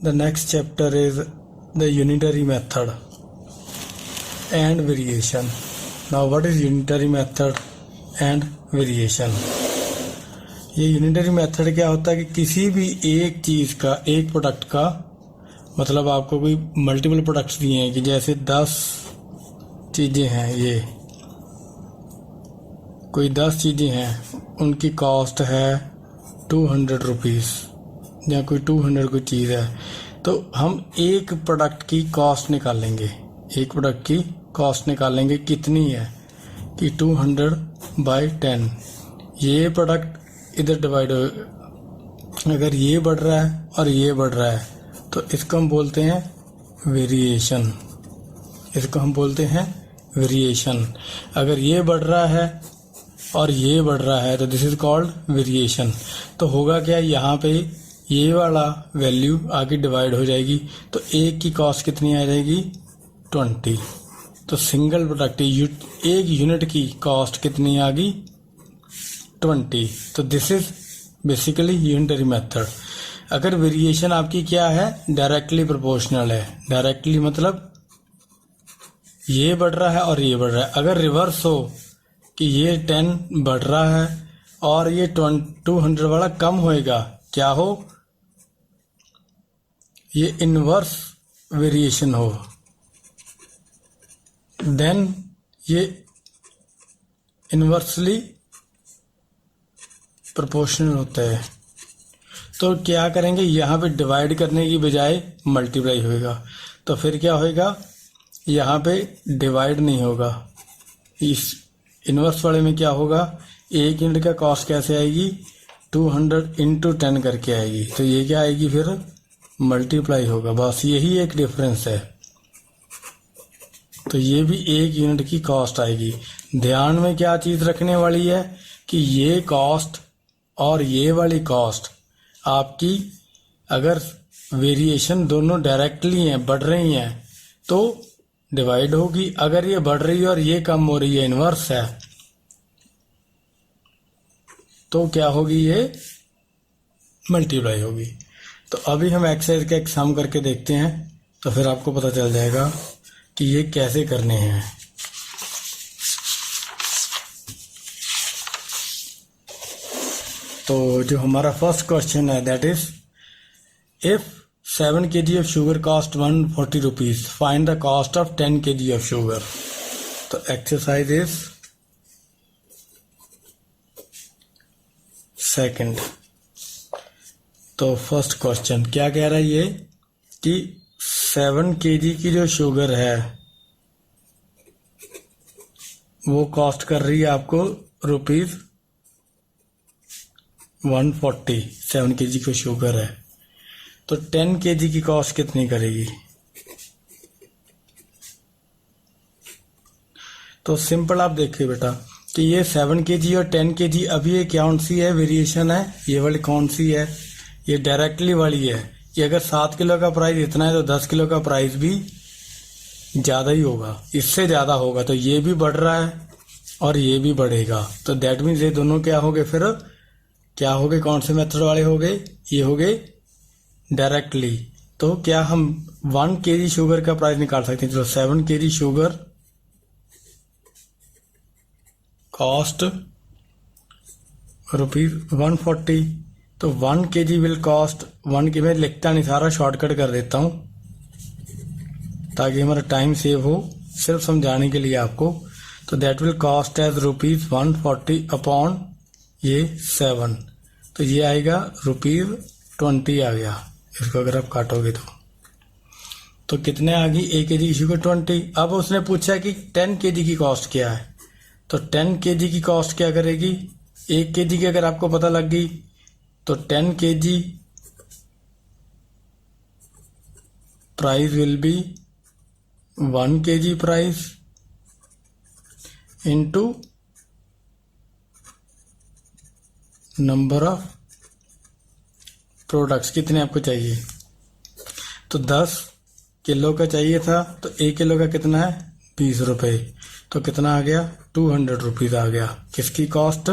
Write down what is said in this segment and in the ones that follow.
The next chapter is the unitary method and variation. Now what is unitary method and variation? ये unitary method क्या होता है कि किसी भी एक चीज़ का, एक प्रोडक्ट का, मतलब आपको कोई मल्टीपल प्रोडक्ट्स दिए हैं कि जैसे 10 चीज़ें हैं, ये कोई 10 चीज़ें हैं, उनकी कॉस्ट है 200 रुपीज़ या कोई 200 कोई चीज़ है, तो हम एक प्रोडक्ट की कॉस्ट निकालेंगे। एक प्रोडक्ट की कॉस्ट निकालेंगे कितनी है कि 200/10। ये प्रोडक्ट इधर डिवाइड हो, अगर ये बढ़ रहा है और ये बढ़ रहा है तो इसको हम बोलते हैं वेरिएशन। इसको हम बोलते हैं वेरिएशन। अगर ये बढ़ रहा है और ये बढ़ रहा है तो दिस इज कॉल्ड वेरिएशन। तो होगा क्या, यहाँ पे ये वाला वैल्यू आगे डिवाइड हो जाएगी तो एक की कॉस्ट कितनी आ जाएगी 20। तो सिंगल प्रोडक्ट एक यूनिट की कॉस्ट कितनी आ गई 20। तो this is basically unitary method. अगर वेरिएशन आपकी क्या है, डायरेक्टली प्रोपोर्शनल है। डायरेक्टली मतलब ये बढ़ रहा है और ये बढ़ रहा है। अगर रिवर्स हो कि ये 10 बढ़ रहा है और ये 200 वाला कम होएगा, क्या हो, ये इनवर्स वेरिएशन हो, देन ये इनवर्सली प्रोपोर्शनल होता है। तो क्या करेंगे, यहाँ पे डिवाइड करने की बजाय मल्टीप्लाई होएगा। तो फिर क्या होएगा, यहाँ पे डिवाइड नहीं होगा। इस इनवर्स वाले में क्या होगा, एक यूनिट का कॉस्ट कैसे आएगी 200 × 10 करके आएगी। तो ये क्या आएगी, फिर मल्टीप्लाई होगा। बस यही एक डिफरेंस है। तो ये भी एक यूनिट की कॉस्ट आएगी। ध्यान में क्या चीज़ रखने वाली है कि ये कॉस्ट और ये वाली कॉस्ट आपकी अगर वेरिएशन दोनों डायरेक्टली हैं, बढ़ रही हैं, तो डिवाइड होगी। अगर ये बढ़ रही है और ये कम हो रही है, इनवर्स है, तो क्या होगी, ये मल्टीप्लाई होगी। तो अभी हम एक्सरसाइज का एक सम करके देखते हैं, तो फिर आपको पता चल जाएगा कि ये कैसे करने हैं। तो जो हमारा फर्स्ट क्वेश्चन है that is if 7 kg of sugar cost 140 rupees, find the cost of 10 kg of sugar. तो एक्सरसाइज इज सेकंड। तो फर्स्ट क्वेश्चन क्या कह रहा है ये कि 7 kg की जो शुगर है वो कॉस्ट कर रही है आपको रुपीज 140। 7 kg की शुगर है, तो 10 kg की कॉस्ट कितनी करेगी। तो सिंपल आप देखिए बेटा कि ये 7 kg और 10 kg, अभी ये कौन सी है, वेरिएशन है। ये वाली कौन सी है, ये डायरेक्टली वाली है कि अगर 7 किलो का प्राइस इतना है तो 10 किलो का प्राइस भी ज़्यादा ही होगा, इससे ज़्यादा होगा। तो ये भी बढ़ रहा है और ये भी बढ़ेगा। तो दैट मीन्स ये दोनों क्या हो गए, फिर क्या हो गए, कौन से मेथड वाले हो गए, ये हो गए डायरेक्टली। तो क्या हम 1 kg शुगर का प्राइस निकाल सकते हैं। तो 7 kg शुगर कॉस्ट रुपीज 140। तो 1 kg विल कॉस्ट 1 kg, मैं लिखता नहीं, सारा शॉर्टकट कर देता हूं ताकि हमारा टाइम सेव हो, सिर्फ समझाने के लिए आपको। तो that will cost as rupees 140 upon ये 7, तो ये आएगा रुपीज 20 आ गया। इसको अगर आप काटोगे तो कितने आ गई, 1 kg की शुगर 20। अब उसने पूछा कि 10 kg की कॉस्ट क्या है। तो 10 kg की कॉस्ट क्या करेगी, 1 kg की अगर आपको पता लग गई तो 10 kg price will be 1 kg price into number of products. कितने आपको चाहिए, तो 10 किलो का चाहिए था, तो 1 किलो का कितना है 20 रुपये। तो कितना आ गया 200 रुपीज आ गया। किसकी कॉस्ट,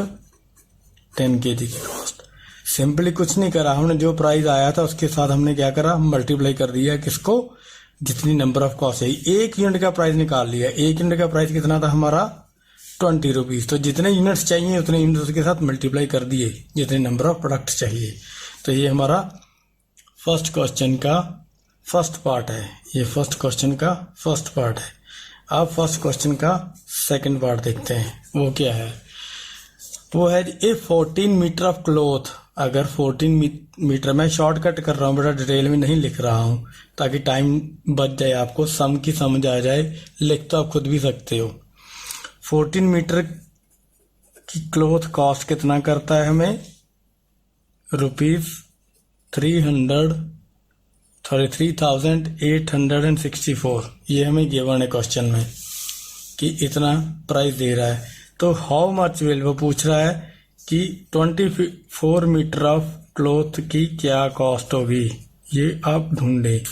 10 kg की कॉस्ट। सिंपली कुछ नहीं करा, हमने जो प्राइस आया था उसके साथ हमने क्या करा, मल्टीप्लाई कर दिया किसको, जितनी नंबर ऑफ कॉस्ट है। 1 यूनिट का प्राइस निकाल लिया। 1 यूनिट का प्राइस कितना था हमारा 20 रुपीज। तो जितने यूनिट्स चाहिए उतने यूनिट्स के साथ मल्टीप्लाई कर दिए जितने नंबर ऑफ प्रोडक्ट चाहिए। तो ये हमारा फर्स्ट क्वेश्चन का फर्स्ट पार्ट है। ये फर्स्ट क्वेश्चन का फर्स्ट पार्ट है। अब फर्स्ट क्वेश्चन का सेकंड पार्ट देखते हैं, वो क्या है। वो है ए 14 मीटर ऑफ क्लोथ। अगर 14 मीटर, मैं शॉर्टकट कर रहा हूँ बेटा, डिटेल में नहीं लिख रहा हूँ ताकि टाइम बच जाए, आपको सम की समझ आ जाए। लिख तो आप खुद भी सकते हो। 14 मीटर की क्लोथ कॉस्ट कितना करता है हमें, ₹3,864। ये हमें गिवन है क्वेश्चन में कि इतना प्राइस दे रहा है। तो हाउ मच विल, वो पूछ रहा है कि 24 मीटर ऑफ क्लोथ की क्या कॉस्ट होगी। ये आप ढूंढे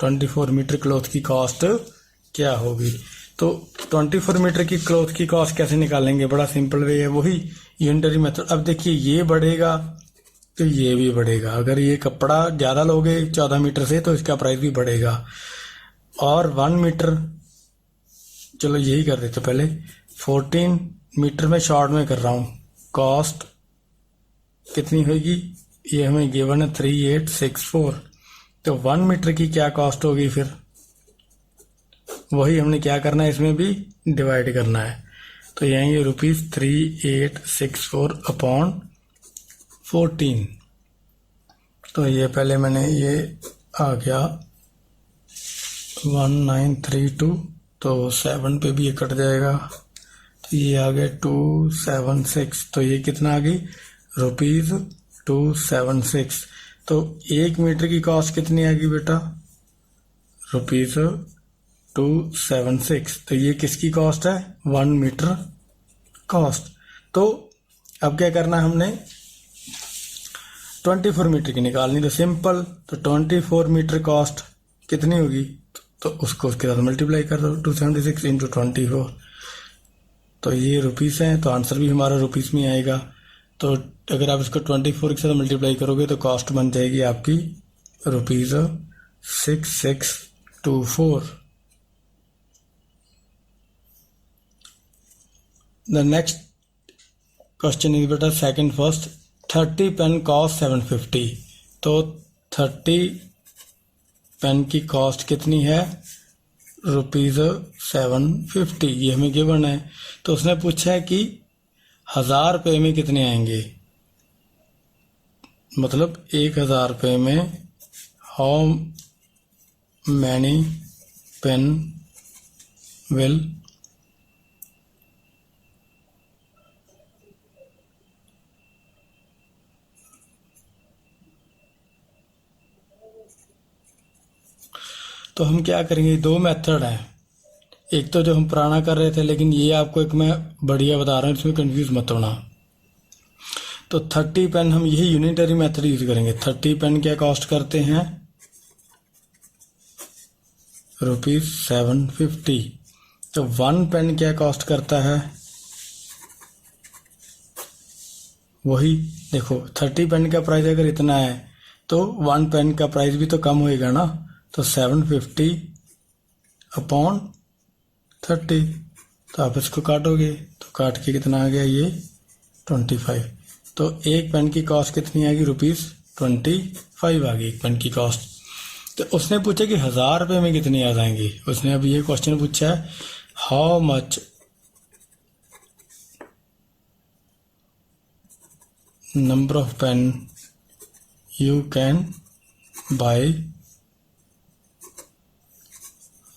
24 मीटर क्लोथ की कॉस्ट क्या होगी। तो 24 मीटर की क्लोथ की कॉस्ट कैसे निकालेंगे, बड़ा सिंपल वे है, वही यूनिटरी मेथड। अब देखिए ये बढ़ेगा तो ये भी बढ़ेगा। अगर ये कपड़ा ज़्यादा लोगे 14 मीटर से तो इसका प्राइस भी बढ़ेगा। और 1 मीटर, चलो यही कर देते पहले। 14 मीटर में शॉर्ट में कर रहा हूँ, कॉस्ट कितनी होगी, ये हमें गिवन है 3864। तो 1 मीटर की क्या कॉस्ट होगी, फिर वही हमने क्या करना है, इसमें भी डिवाइड करना है। तो ये आएंगे ₹3864 अपॉन 14। तो ये पहले मैंने, ये आ गया 1932, तो 7 पे भी ये कट जाएगा। तो ये आ गया 276। तो ये कितना आ गई, ₹276। तो 1 मीटर की कॉस्ट कितनी आ गई बेटा, ₹276। तो ये किसकी कॉस्ट है, 1 मीटर कॉस्ट। तो अब क्या करना है हमने, 24 मीटर की निकालनी। तो सिंपल, तो 24 मीटर कॉस्ट कितनी होगी, तो उसको उसके साथ मल्टीप्लाई कर दो, 276 इंटू 24। तो ये रुपीस है, तो आंसर भी हमारा रुपीस में आएगा। तो अगर आप इसको 24 के साथ मल्टीप्लाई करोगे तो कॉस्ट बन जाएगी आपकी ₹6624। द नेक्स्ट क्वेश्चन इज बेटा सेकंड फर्स्ट, 30 पेन कॉस्ट 750। तो 30 पेन की कॉस्ट कितनी है, ₹750। ये हमें गिवन है। तो उसने पूछा है कि 1000 रुपये में कितने आएंगे, मतलब 1000 रुपये में हाउ मैनी पेन विल तो हम क्या करेंगे, 2 मेथड हैं। एक तो जो हम पुराना कर रहे थे, लेकिन ये आपको एक मैं बढ़िया बता रहा हूँ, इसमें कंफ्यूज मत होना। तो 30 पेन हम यही यूनिटरी मेथड यूज करेंगे। 30 पेन क्या कॉस्ट करते हैं, ₹750। तो 1 पेन क्या कॉस्ट करता है, वही देखो 30 पेन का प्राइस अगर इतना है तो 1 पेन का प्राइस भी तो कम होएगा ना। तो 750 अपॉन 30। तो आप इसको काटोगे तो काट के कितना आ गया, ये 25। तो 1 पेन की कॉस्ट कितनी आएगी, ₹25 आ गई 1 पेन की कॉस्ट। तो उसने पूछा कि 1000 रुपये में कितनी आ जाएंगी। उसने अब ये क्वेश्चन पूछा है, how much number of pen you can buy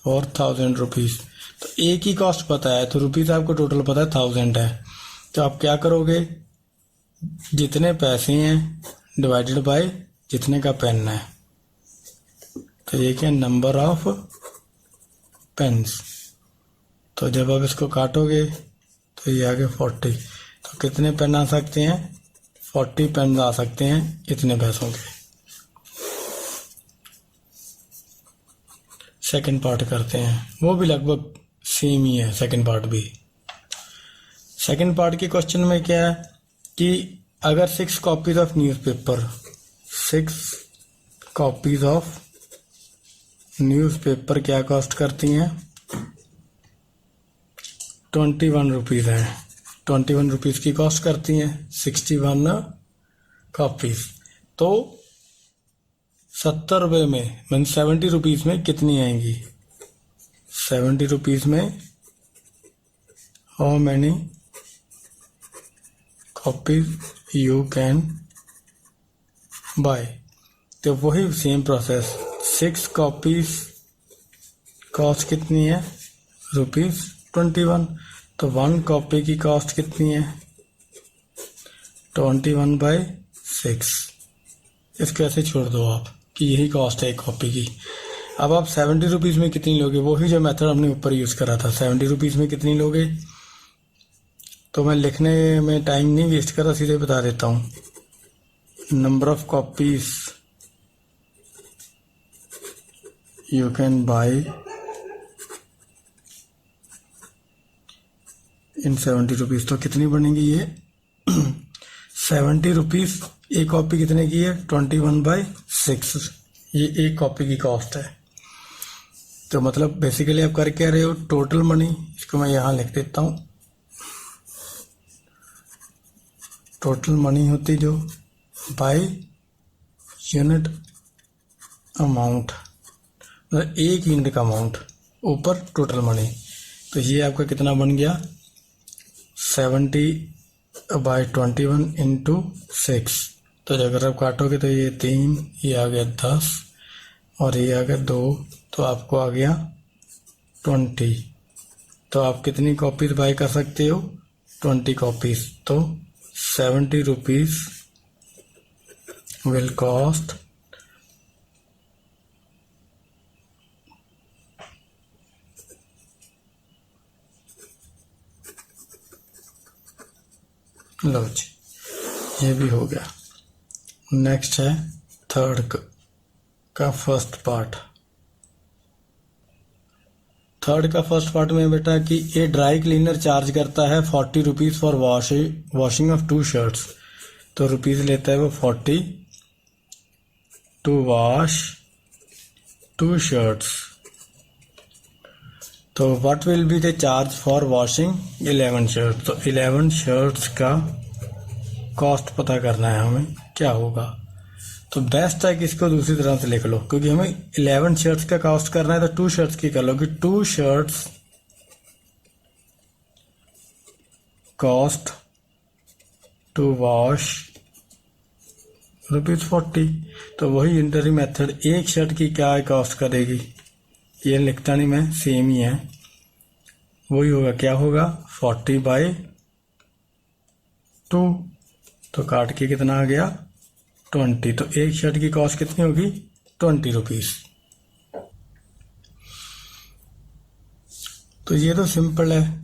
for 1000 rupees. तो एक ही कॉस्ट पता है, तो रुपीज आपको टोटल पता है 1000 है। तो आप क्या करोगे, जितने पैसे हैं डिवाइडेड बाय जितने का पेन है। तो ये क्या, नंबर ऑफ पेन्स। तो जब आप इसको काटोगे तो ये आ गया 40। तो कितने पेन आ सकते हैं, 40 पेन आ सकते हैं इतने पैसों के। सेकंड पार्ट करते हैं, वो भी लगभग सेम ही है सेकंड पार्ट भी। सेकंड पार्ट के क्वेश्चन में क्या है कि अगर 6 copies of newspaper 6 copies of newspaper क्या कॉस्ट करती हैं? 21 रुपीज़ है। 21 रुपीज़ की कॉस्ट करती हैं 61 कॉपीज। तो 70 रुपये में मीन 70 रुपीज़ में कितनी आएंगी? 70 रुपीज़ में how many copies you can bye. तो वही सेम प्रोसेस, 6 कॉपीज कॉस्ट कितनी है? ₹21। तो 1 कॉपी की कॉस्ट कितनी है? 21/6। इसको ऐसे छोड़ दो आप कि यही कॉस्ट है एक कॉपी की। अब आप 70 रुपीज़ में कितनी लोगे? वही जो मेथड हमने ऊपर यूज़ करा था, 70 रुपीज़ में कितनी लोगे? तो मैं लिखने में टाइम नहीं वेस्ट कर रहा, सीधे बता देता हूँ। Number of copies you can bye in 70 rupees. तो कितनी बनेगी ये? 70 रुपीज़ एक कॉपी कितने की है? 21/6। ये एक कॉपी की कॉस्ट है। तो मतलब बेसिकली आप कर क्या रहे हो? टोटल मनी, इसको मैं यहाँ लिख देता हूँ। टोटल मनी होती जो बाय यूनिट अमाउंट, मतलब एक यूनिट का अमाउंट ऊपर टोटल मनी। तो ये आपका कितना बन गया? 70/21 × 6। तो अगर आप काटोगे तो ये 3, ये आ गया 10 और ये आ गया 2, तो आपको आ गया 20। तो आप कितनी कॉपीज बाय कर सकते हो? 20 कॉपीज। तो 70 रुपीज विल कॉस्ट लो जी, ये भी हो गया। नेक्स्ट है थर्ड का फर्स्ट पार्ट। थर्ड का फर्स्ट पार्ट में बेटा कि ये ड्राई क्लीनर चार्ज करता है 40 rupees for washing of 2 shirts. तो रुपीज़ लेता है वो 40 टू वॉश 2 शर्ट्स। तो what will be the charge for washing 11 shirts. तो 11 शर्ट्स का कॉस्ट पता करना है हमें, क्या होगा? तो बेस्ट है कि इसको दूसरी तरह से लिख लो, क्योंकि हमें 11 शर्ट्स का कॉस्ट करना है। तो 2 शर्ट्स की कर लो कि 2 शर्ट्स कॉस्ट टू वॉश ₹40। तो वही इंटरी मेथड, एक शर्ट की क्या कॉस्ट करेगी? ये लिखता नहीं मैं, सेम ही है, वही होगा। क्या होगा? 40/2। तो काट के कितना आ गया? 20। तो एक शर्ट की कॉस्ट कितनी होगी? 20 रुपीज़। तो ये तो सिंपल है।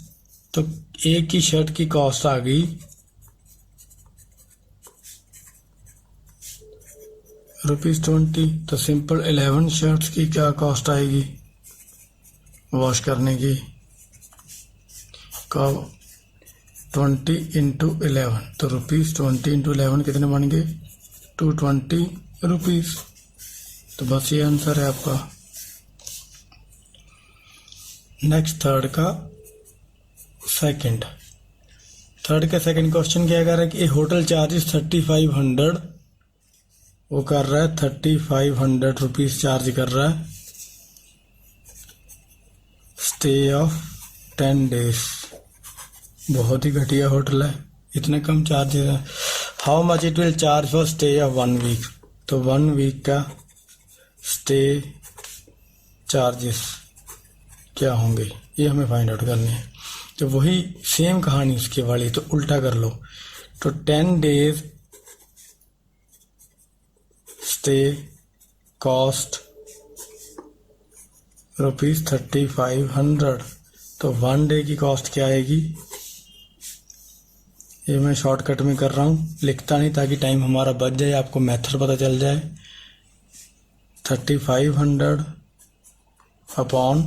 तो एक की शर्ट की कॉस्ट आ गई ₹20। तो सिंपल 11 शर्ट्स की क्या कॉस्ट आएगी वॉश करने की? 20 × 11। तो ₹20 20 × 11 कितने बन गए? 220 रुपीज़। तो बस ये आंसर है आपका। नेक्स्ट थर्ड का सेकंड क्वेश्चन क्या कर रहा है कि होटल चार्जेस 3500, वो कर रहा है 3500 रुपीज़ चार्ज कर रहा है स्टे ऑफ 10 डेज। बहुत ही घटिया होटल है, इतने कम चार्जेस है। How much it will charge for stay of 1 week. तो 1 वीक का स्टे चार्जेस क्या होंगे, ये हमें फाइंड आउट करनी है। तो वही सेम कहानी उसके वाली, तो उल्टा कर लो। तो 10 डेज स्टे कॉस्ट ₹3500। तो 1 डे की कॉस्ट क्या आएगी? ये मैं शॉर्टकट में कर रहा हूँ, लिखता नहीं ताकि टाइम हमारा बच जाए, आपको मेथड पता चल जाए। 3500 अपॉन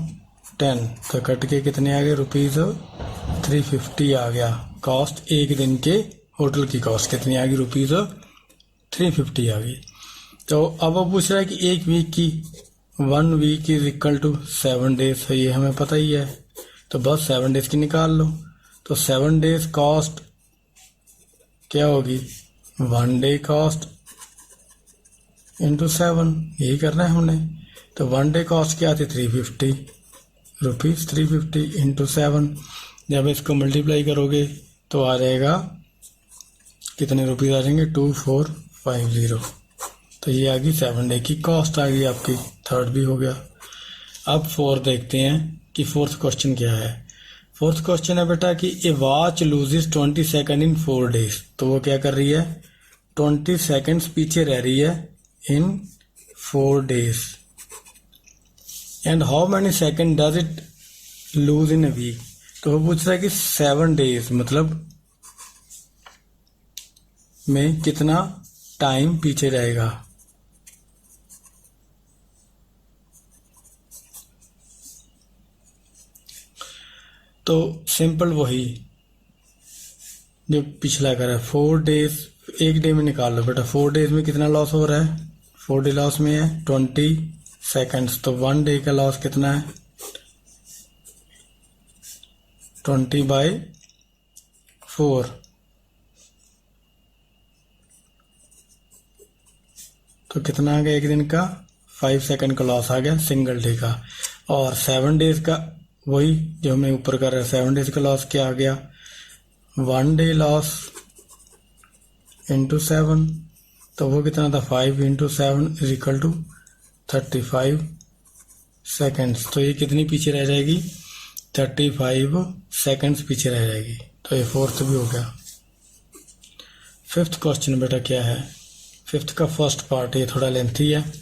10, तो कट के कितने आ गए? ₹350 आ गया कॉस्ट एक दिन के होटल की कॉस्ट कितनी आ गई, ₹350 आ गई। तो अब वो पूछ रहा है कि एक वीक की, 1 week is equal to 7 days, तो ये हमें पता ही है, तो बस 7 डेज की निकाल लो। तो 7 डेज कॉस्ट क्या होगी, 1 डे कॉस्ट इंटू 7, यही करना है हमने। तो 1 डे कॉस्ट क्या थी, ₹350, 350 इंटू 7, जब इसको मल्टीप्लाई करोगे तो आ जाएगा, कितने रुपीज़ आ जाएंगे, 2450। तो ये आ गई 7 डे की कॉस्ट आ गई आपकी, थर्ड भी हो गया। अब फोर्थ देखते हैं कि फोर्थ क्वेश्चन क्या है। फोर्थ क्वेश्चन है बेटा कि a watch loses 20 second in 4 days. तो वो क्या कर रही है, 20 सेकंड्स पीछे रह रही है in 4 days. And how many second does it lose in a week. तो वो पूछ रहा है कि 7 डेज मतलब में कितना टाइम पीछे रहेगा। तो सिंपल वही जो पिछला कर है, 4 डेज, एक डे में निकाल लो बेटा, 4 डेज में कितना लॉस हो रहा है, 4 डे लॉस में है 20 सेकंड्स, तो 1 डे का लॉस कितना है, 20/4, तो कितना आ गया एक दिन का, 5 सेकंड का लॉस आ गया सिंगल डे का। और 7 डेज का वही जो हमें ऊपर कर रहा है, 7 डेज का लॉस क्या आ गया, 1 डे लॉस इंटू 7, तो वो कितना था, 5 into 7 is equal to 35 seconds. तो ये कितनी पीछे रह जाएगी, 35 सेकेंड्स पीछे रह जाएगी। तो ये फोर्थ भी हो गया। फिफ्थ क्वेश्चन बेटा क्या है, फिफ्थ का फर्स्ट पार्ट ये थोड़ा लेंथी है।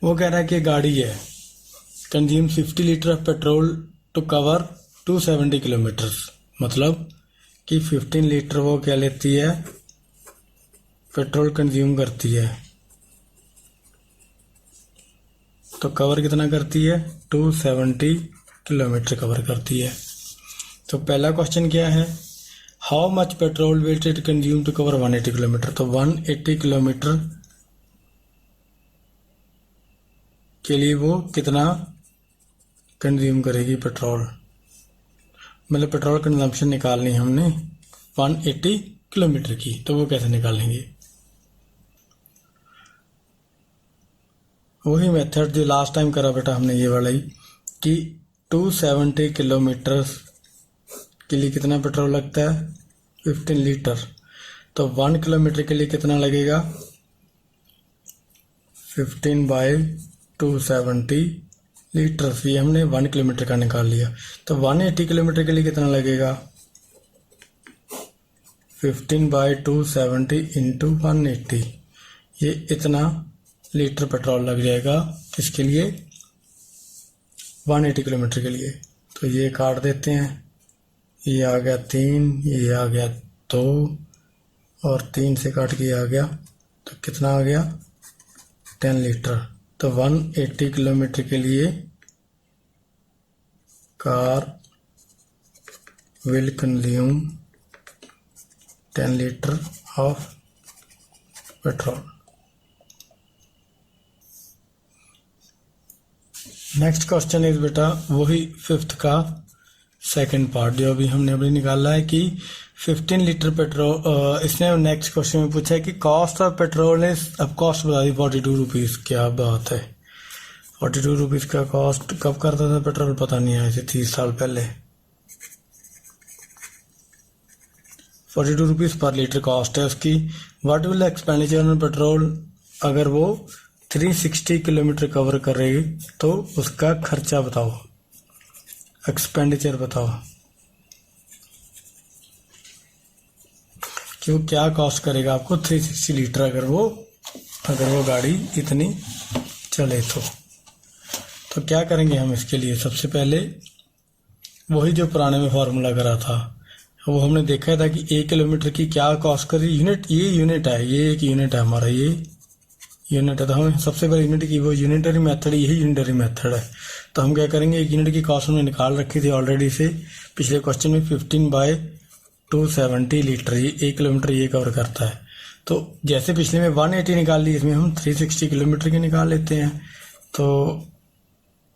वो कह रहा है कि गाड़ी है, consume 50 litre of petrol to cover 270 kilometre, मतलब कि 15 लीटर वो क्या लेती है, पेट्रोल कंज्यूम करती है। तो कवर कितना करती है, 270 किलोमीटर कवर करती है। तो पहला क्वेश्चन क्या है, how much petrol will it consume to cover 180 kilometre. तो 180 किलोमीटर के लिए वो कितना कंज्यूम करेगी पेट्रोल, मतलब पेट्रोल कंजम्पशन निकालनी है हमने 180 किलोमीटर की। तो वो कैसे निकालेंगे, वही मेथड जो लास्ट टाइम करा बेटा हमने, ये वाला ही, कि 270 किलोमीटर के लिए कितना पेट्रोल लगता है, 15 लीटर। तो 1 किलोमीटर के लिए कितना लगेगा, 15/270 लीटर। ये हमने 1 किलोमीटर का निकाल लिया। तो 180 किलोमीटर के लिए कितना लगेगा, 15/270 इंटू 180, ये इतना लीटर पेट्रोल लग जाएगा किसके लिए, 180 किलोमीटर के लिए। तो ये काट देते हैं, ये आ गया 3, ये आ गया 2 और 3 से काट के आ गया, तो कितना आ गया, 10 लीटर। तो 180 किलोमीटर के लिए car will consume 10 litre of petrol. Next question is बेटा वही फिफ्थ का सेकंड पार्ट जो अभी हमने अभी निकाला है कि 15 लीटर पेट्रोल, इसने नेक्स्ट क्वेश्चन में पूछा है कि कॉस्ट ऑफ पेट्रोल इज, अब कॉस्ट बता दी 42 रुपीज़। क्या बात है, 42 रुपीज़ का कॉस्ट कब करता था पेट्रोल, पता नहीं है, 30 साल पहले। 42 रुपीज़ पर लीटर कॉस्ट है उसकी। What will expenditure on petrol, अगर वो 360 किलोमीटर कवर करेगी तो उसका खर्चा बताओ, एक्सपेंडिचर बताओ कि वो क्या कॉस्ट करेगा आपको 360 लीटर अगर वो गाड़ी इतनी चले तो क्या करेंगे हम इसके लिए। सबसे पहले वही जो पुराने में फार्मूला करा था वो हमने देखा था कि 1 किलोमीटर की क्या कॉस्ट करी, यूनिट, ये यूनिट है, ये एक यूनिट है हमारा, ये यूनिट है। तो हम सबसे पहले यूनिट की वो यूनिटरी मेथड, यही यूनिटरी मेथड है। तो हम क्या करेंगे, एक यूनिट की कॉस्ट हमने निकाल रखी थी ऑलरेडी से पिछले क्वेश्चन में, 15 270 लीटर, ये 1 किलोमीटर ये कवर करता है। तो जैसे पिछले में 180 निकाल ली, इसमें हम 360 किलोमीटर की निकाल लेते हैं। तो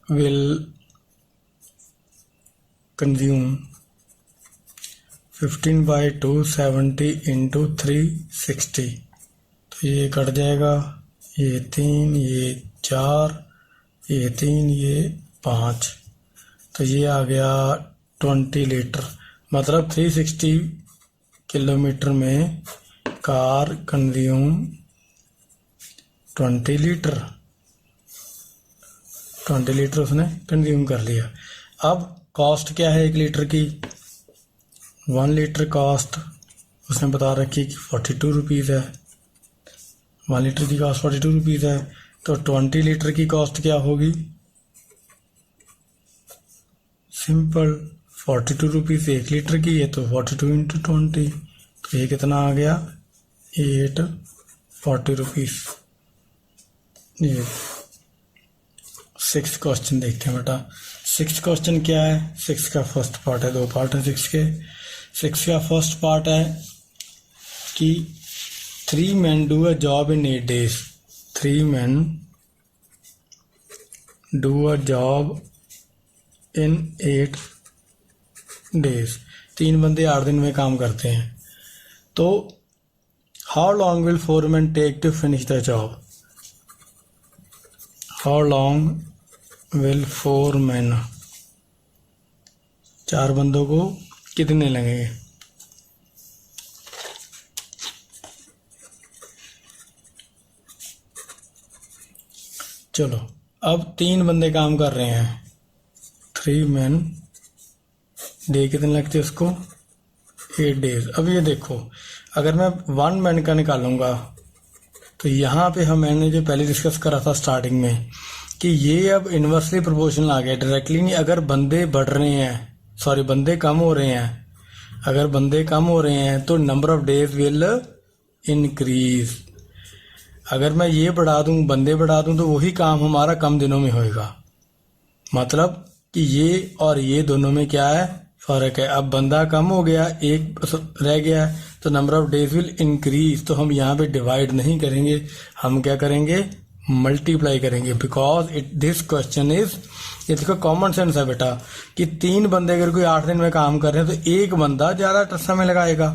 विल कंज्यूम 15/270 इंटू 360, तो ये कट जाएगा, ये 3, ये 4, ये 3, ये 5, तो ये आ गया 20 लीटर। मतलब 360 किलोमीटर में कार कंज्यूम 20 लीटर, 20 लीटर उसने कंज्यूम कर लिया। अब कॉस्ट क्या है 1 लीटर की? 1 लीटर कॉस्ट उसने बता रखी कि 42 रुपीज़ है। 1 लीटर की कॉस्ट 42 रुपीज़ है, तो 20 लीटर की कॉस्ट क्या होगी? सिंपल, 42 रुपीज़ 1 लीटर की है, तो 42 इंटू 20, तो ये कितना आ गया? 840 रुपीज़। ये 6th क्वेश्चन देखते हैं बेटा। 6th क्वेश्चन क्या है? 6 का फर्स्ट पार्ट है, 2 पार्ट है 6 के। 6 का फर्स्ट पार्ट है कि 3 men do a job in 8 days। 3 men do a job in 8 days। 3 बंदे 8 दिन में काम करते हैं। तो how long will 4 men take to finish the job? How long will 4 men, 4 बंदों को कितने लगेंगे? चलो, अब 3 बंदे काम कर रहे हैं, 3 men, डे कितने लगते हैं उसको? 8 डेज। अब ये देखो, अगर मैं 1 मैन का निकालूंगा तो यहाँ पे मैंने जो पहले डिस्कस करा था स्टार्टिंग में कि ये अब इन्वर्सली प्रोपोर्शनल आ गया, डायरेक्टली नहीं। अगर बंदे बढ़ रहे हैं, सॉरी बंदे कम हो रहे हैं, अगर बंदे कम हो रहे हैं तो number of days will increase. अगर मैं ये बढ़ा दूं, बंदे बढ़ा दूं, तो वही काम हमारा कम दिनों में होएगा। मतलब कि ये और ये दोनों में क्या है? फर्क है। अब बंदा कम हो गया, एक रह गया, तो number of days will increase. तो हम यहाँ पे डिवाइड नहीं करेंगे, हम क्या करेंगे? मल्टीप्लाई करेंगे। बिकॉज दिस क्वेश्चन इज, ये देखो कॉमन सेंस है बेटा, कि 3 बंदे अगर कोई 8 दिन में काम कर रहे हैं तो एक बंदा ज्यादा समय लगाएगा,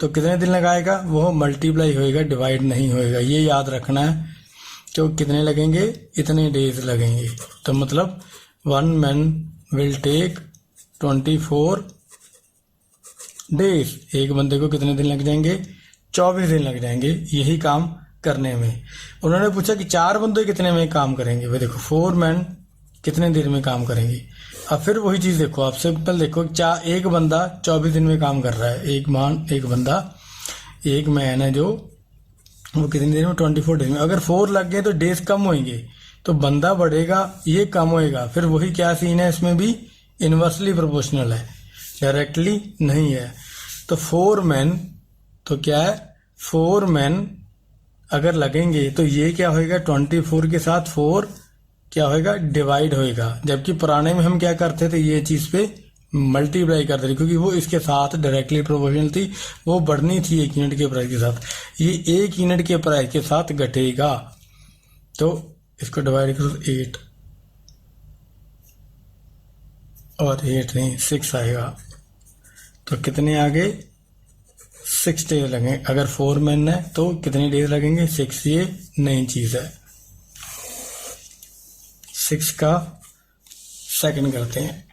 तो कितने दिन लगाएगा? वो मल्टीप्लाई होएगा, डिवाइड नहीं होएगा। ये याद रखना है। तो कितने लगेंगे? इतने डेज लगेंगे। तो मतलब 1 मैन विल टेक 24 डेज। एक बंदे को कितने दिन लग जाएंगे? 24 दिन लग जाएंगे यही काम करने में। उन्होंने पूछा कि 4 बंदे कितने में काम करेंगे। वे देखो 4 मैन कितने देर में काम करेंगे। अब फिर वही चीज देखो, आप सिंपल देखो, एक बंदा 24 दिन में काम कर रहा है, एक मैन है जो वो कितनी देर में? 24 डेज में। अगर 4 लग गए तो डेज कम होंगे, तो बंदा बढ़ेगा, ये कम होएगा। फिर वही क्या सीन है, इसमें भी इनवर्सली प्रोपोर्शनल है, डायरेक्टली नहीं है। तो 4 मैन, तो क्या है? 4 मैन अगर लगेंगे तो ये क्या होएगा? 24 के साथ 4 क्या होएगा? डिवाइड होएगा। जबकि पुराने में हम क्या करते थे? ये चीज पे मल्टीप्लाई करते थे, क्योंकि वो इसके साथ डायरेक्टली प्रोपोर्शनल थी, वो बढ़नी थी 1 यूनिट के प्राइस के साथ। ये 1 यूनिट के प्राइस के साथ घटेगा, तो इसको डिवाइड करो 8 और 8 नहीं 6 आएगा। तो कितने आगे? 6 डेज लगेंगे। अगर 4 मैन है तो कितने डेज लगेंगे? 6। ये नई चीज है। 6 का सेकंड करते हैं।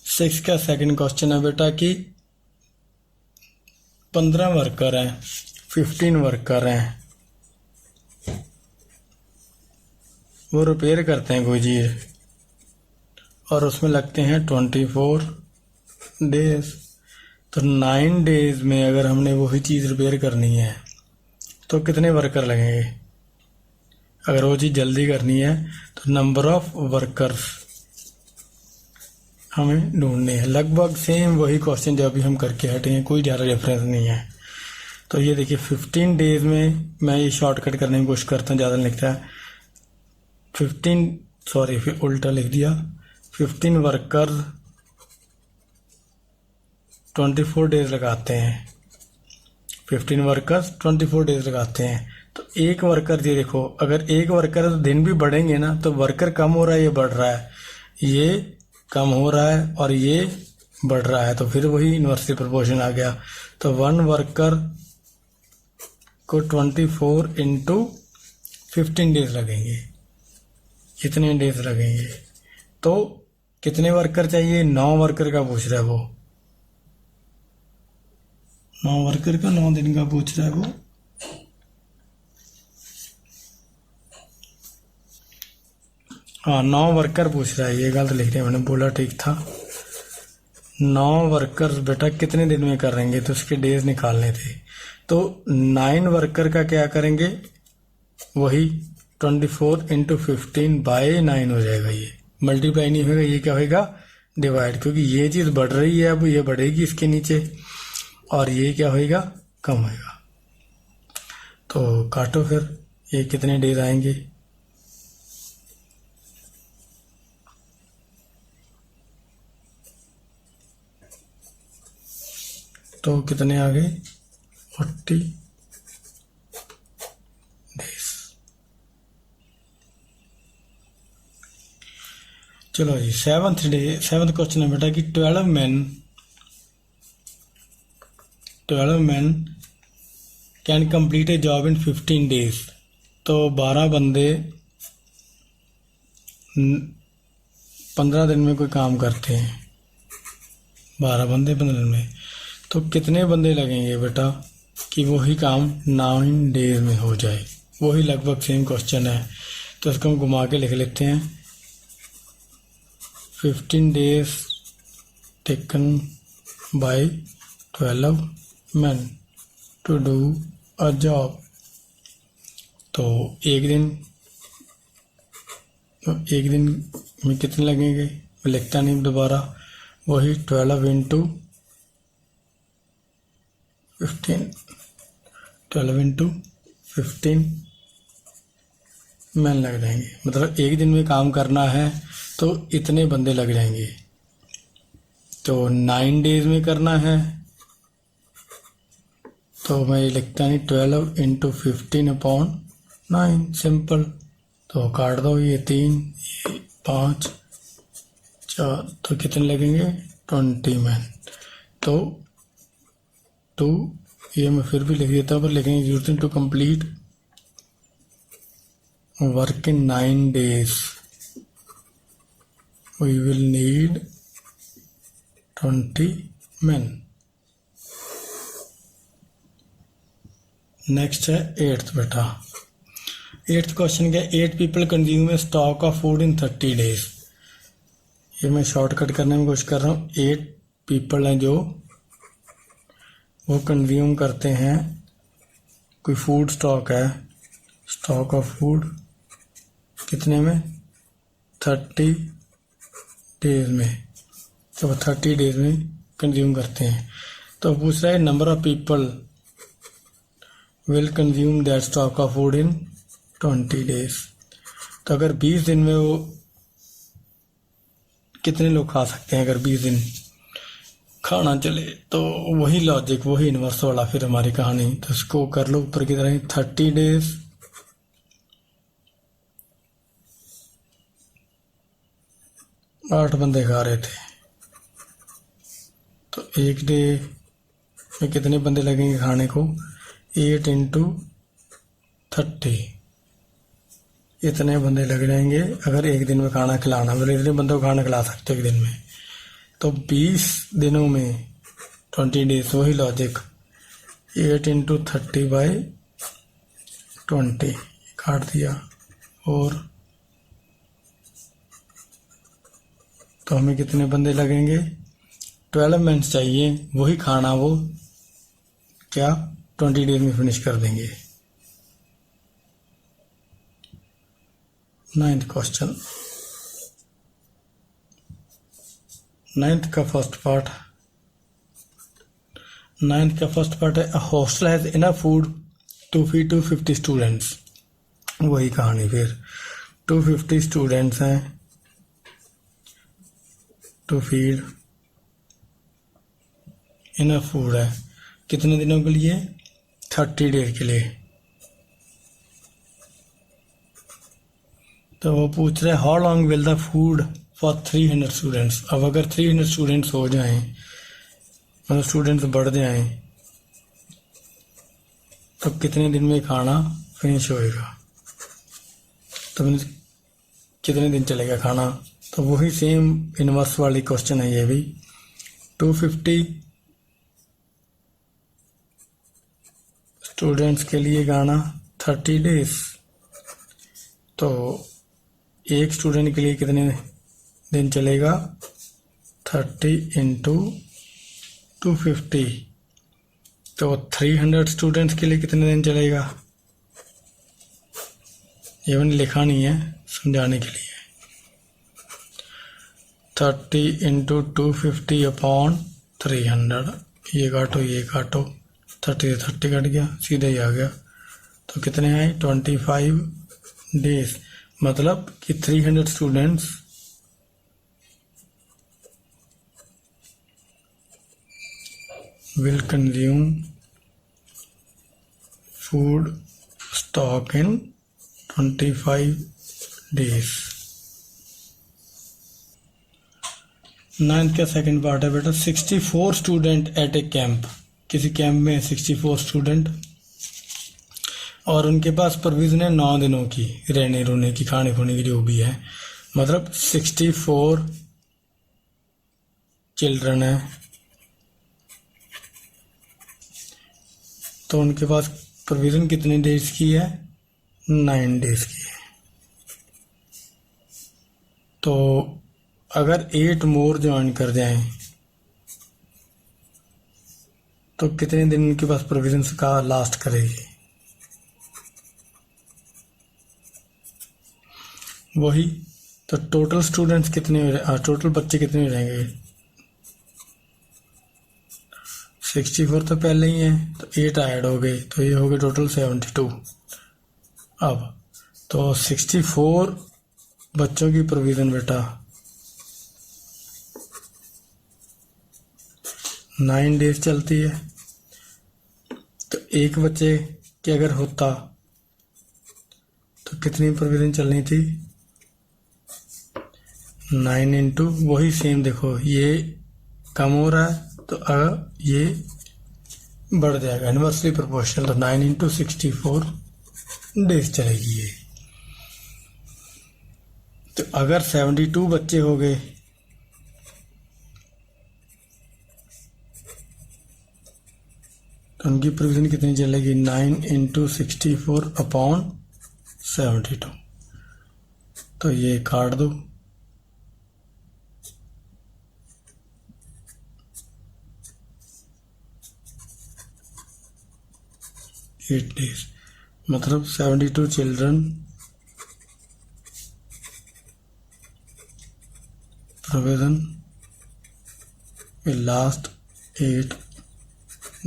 6 का सेकंड क्वेश्चन है बेटा कि 15 वर्कर हैं, 15 वर्कर हैं, वो रिपेयर करते हैं कोई चीज और उसमें लगते हैं 24 डेज। तो 9 डेज में अगर हमने वही चीज रिपेयर करनी है तो कितने वर्कर लगेंगे? अगर वो चीज जल्दी करनी है तो नंबर ऑफ वर्कर्स हमें ढूंढने हैं। लगभग सेम वही क्वेश्चन जो अभी हम करके हटे हैं, कोई ज़्यादा डिफरेंस नहीं है। तो ये देखिए 15 डेज में, मैं ये शॉर्टकट करने की कोशिश करता हूँ, ज़्यादा नहीं लिखता है। 15 फिर उल्टा लिख दिया। 15 वर्कर्स 24 डेज लगाते हैं, 15 वर्कर्स 24 डेज लगाते हैं। तो एक वर्कर, ये देखो, अगर एक वर्कर है तो दिन भी बढ़ेंगे ना, तो वर्कर कम हो रहा है, ये बढ़ रहा है, ये कम हो रहा है और ये बढ़ रहा है, तो फिर वही इन्वर्सली प्रोपोर्शन आ गया। तो 1 वर्कर को 24 इंटू 15 डेज लगेंगे। कितने डेज लगेंगे? तो कितने वर्कर चाहिए? 9 वर्कर का पूछ रहा है वो, 9 वर्कर का 9 दिन का पूछ रहा है वो। हाँ, 9 वर्कर पूछ रहा है, ये गलत लिख रहे हैं, मैंने बोला ठीक था। 9 वर्कर्स बेटा कितने दिन में करेंगे, तो उसके डेज निकालने थे। तो 9 वर्कर का क्या करेंगे, वही 24 इंटू 15 बाय 9 हो जाएगा। ये मल्टीप्लाई नहीं होगा, ये क्या होगा, डिवाइड, क्योंकि ये चीज बढ़ रही है, अब ये बढ़ेगी इसके नीचे, और ये क्या होगा, कम होगा। तो काटो फिर, ये कितने डेज आएंगे। तो कितने आ गए, 40 डेज। चलो जी, 7th क्वेश्चन है बेटा कि 12 men can complete A job in 15 days. तो 12 बंदे 15 दिन में कोई काम करते हैं, 12 बंदे 15 दिन में, तो कितने बंदे लगेंगे बेटा कि वही काम 9 डेज में हो जाए। वही लगभग सेम क्वेश्चन है, तो इसको हम घुमा के लिख लेते हैं। 15 days taken by 12 men to do a job. तो एक दिन में कितने लगेंगे, मैं लिखता नहीं दोबारा, वही 12 इंटू 15, 12 इंटू 15 मैन लग जाएंगे। मतलब एक दिन में काम करना है तो इतने बंदे लग जाएंगे। तो 9 डेज में करना है, तो मैं ये लिखता नहीं, 12 इंटू 15 अपॉन 9, सिंपल। तो काट दो, ये 3, ये 5, 4, तो कितने लगेंगे, 20 मैन। तो 2, ये मैं फिर भी लिख देता हूँ, पर लिखेंगे using to complete work in 9 days we will need 20 men। Next है 8th बेटा। 8th क्वेश्चन क्या, 8 people consume a stock of food in 30 days. ये मैं शॉर्टकट करने में कोशिश कर रहा हूँ। 8 पीपल हैं जो वो कंज्यूम करते हैं, कोई फूड स्टॉक है, स्टॉक ऑफ फूड कितने में, 30 डेज में। तो वो 30 डेज में कंज्यूम करते हैं। तो पूछ रहा है number of people will consume that stock of food in 20 days. तो अगर 20 दिन में वो कितने लोग खा सकते हैं, अगर 20 दिन खाना चले, तो वही लॉजिक, वही इन्वर्स वाला फिर हमारी कहानी। तो इसको कर लो ऊपर की तरह, 30 डेज आठ बंदे खा रहे थे, तो एक डे में कितने बंदे लगेंगे खाने को, 8 इंटू 30, इतने बंदे लग जाएंगे अगर एक दिन में खाना खिलाना, मतलब इतने बंदों को खाना खिला सकते हो एक दिन में। तो 20 दिनों में 20 डेज, वही लॉजिक, 8 इंटू 30 बाई 20 काट दिया। और तो हमें कितने बंदे लगेंगे, 12 मिनट्स चाहिए, वही खाना वो क्या 20 डेज में फिनिश कर देंगे। 9th क्वेश्चन, 9th का फर्स्ट पार्ट, 9th का फर्स्ट पार्ट है, a hostel has enough food to feed 250 students. वही कहानी फिर, 250 स्टूडेंट्स हैं टू फीड इनफ फूड है। कितने दिनों के लिए? 30 डेज के लिए। तो वो पूछ रहे how long will the food for 300 students. अब अगर 300 स्टूडेंट्स हो जाएं, मतलब स्टूडेंट्स बढ़ जाएं, तो कितने दिन में खाना फिनिश होएगा? तो कितने दिन चलेगा खाना? तो वही सेम इनवर्स वाली क्वेश्चन है ये भी। 250 स्टूडेंट्स के लिए खाना 30 डेज, तो एक स्टूडेंट के लिए कितने दिन चलेगा? 30 इंटू 250, तो 300 स्टूडेंट्स के लिए कितने दिन चलेगा? ये मैंने लिखा नहीं है, समझाने के लिए। 30 इंटू 250 अपॉन 300, ये काटो ये काटो, 30 से 30 कट गया, सीधे ही आ गया। तो कितने आए? 25 डेज। मतलब कि 300 students will consume food stock in 25 days। 9th का सेकंड पार्ट है बेटा। 64 स्टूडेंट एट ए कैंप। किसी कैंप में 64 स्टूडेंट और उनके पास प्रोविजन है 9 दिनों की, रहने रोने की, खाने खोने की, जो भी है। मतलब 64 चिल्ड्रन है, तो उनके पास प्रोविजन कितने डेज की है? 9 डेज की है। तो अगर 8 मोर ज्वाइन कर जाएं तो कितने दिन उनके पास प्रोविजन का लास्ट करेगी? वही। तो टोटल स्टूडेंट्स कितने, टोटल बच्चे कितने हो जाएंगे? 64 तो पहले ही है, तो 8 ऐड हो गए, तो ये हो गए टोटल 72। अब तो 64 बच्चों की प्रोविजन बेटा 9 डेज चलती है। तो एक बच्चे के अगर होता तो कितनी प्रोविजन चलनी थी? 9 इंटू वही सेम, देखो ये कम हो रहा है तो ये बढ़ जाएगा, इनवर्सली प्रोपोर्शनल। तो 9 इंटू 64 डेज चलेगी ये। तो अगर 72 बच्चे हो गए तो उनकी प्रोविजन कितनी चलेगी? 9 इंटू 64 अपॉन 72। तो ये काट दो, एट डेज। मतलब 72 children provision will last 8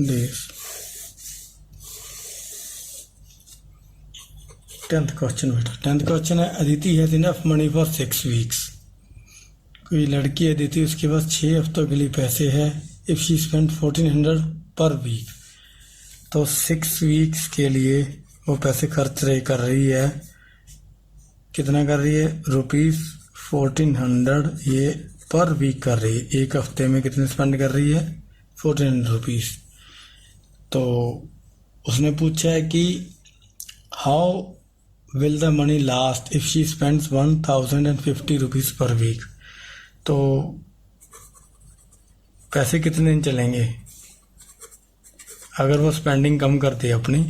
days. 10th question बेटा। 10th क्वेश्चन है Aditi has enough money for 6 weeks. कोई लड़की अदिति, उसके पास 6 हफ्तों के लिए पैसे है। इफ शी स्पेंड 1400 पर वीक, तो 6 वीक्स के लिए वो पैसे खर्च कर रही है। कितना कर रही है? ₹1400 ये पर वीक कर रही है। एक हफ्ते में कितने स्पेंड कर रही है? 1400 रुपीज़। तो उसने पूछा है कि how will the money last if she spends 1050 rupees per week. तो पैसे कितने दिन चलेंगे अगर वो स्पेंडिंग कम करती है अपनी?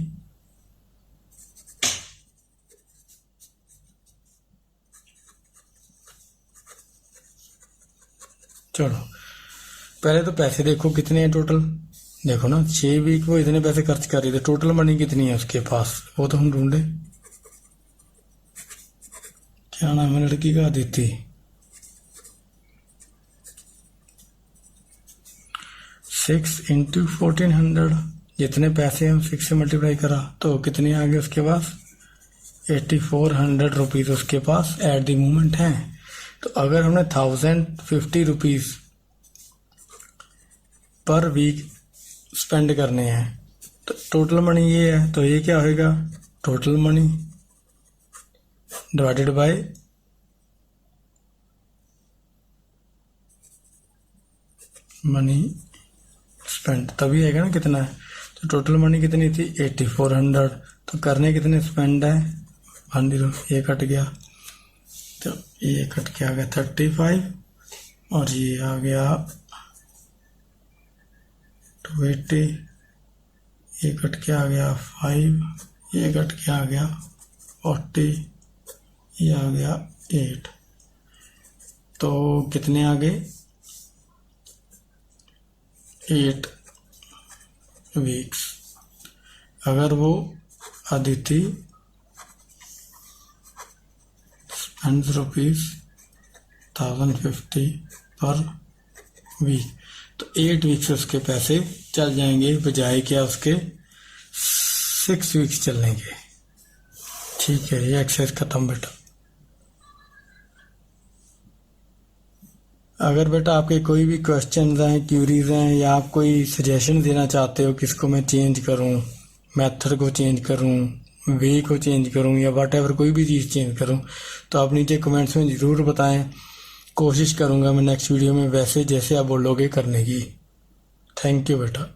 चलो पहले तो पैसे देखो कितने हैं टोटल। देखो ना 6 वीक वो इतने पैसे खर्च कर रही थी, टोटल मनी कितनी है उसके पास वो तो हम ढूंढे। क्या नाम है लड़की का? अदिति। 6 इंटू 1400, जितने पैसे हम 6 से मल्टीप्लाई करा तो कितने आ गए उसके पास? 8400 रुपीज़ उसके पास एट द मोमेंट है। तो अगर हमने 1050 रुपीज़ पर वीक स्पेंड करने हैं। तो टोटल मनी ये है, तो ये क्या होएगा, total money divided by money spend, तभी आएगा ना कितना है। तो टोटल मनी कितनी थी 8400, तो करने कितने स्पेंड है 10, ये कट गया, तो ये कट के आ गया 35 और ये आ गया 280, ये कट के आ गया 5, ये कट के आ गया 40, ये आ गया 8, तो कितने आ गए 8 वीक्स। अगर वो अदिति स्पेंड्स ₹1050 पर वीक, तो 8 वीक्स उसके पैसे चल जाएंगे, बजाय क्या उसके 6 वीक्स चलने के। ठीक है, ये एक्सरसाइज खत्म बेटा। अगर बेटा आपके कोई भी क्वेश्चन हैं, क्यूरीज हैं, या आप कोई सजेशन देना चाहते हो किसको मैं चेंज करूं, मेथड को चेंज करूं, वे को चेंज करूं, या वट एवर कोई भी चीज़ चेंज करूं, तो आप नीचे कमेंट्स में ज़रूर बताएं। कोशिश करूंगा मैं नेक्स्ट वीडियो में वैसे जैसे आप बोलोगे करने की। थैंक यू बेटा।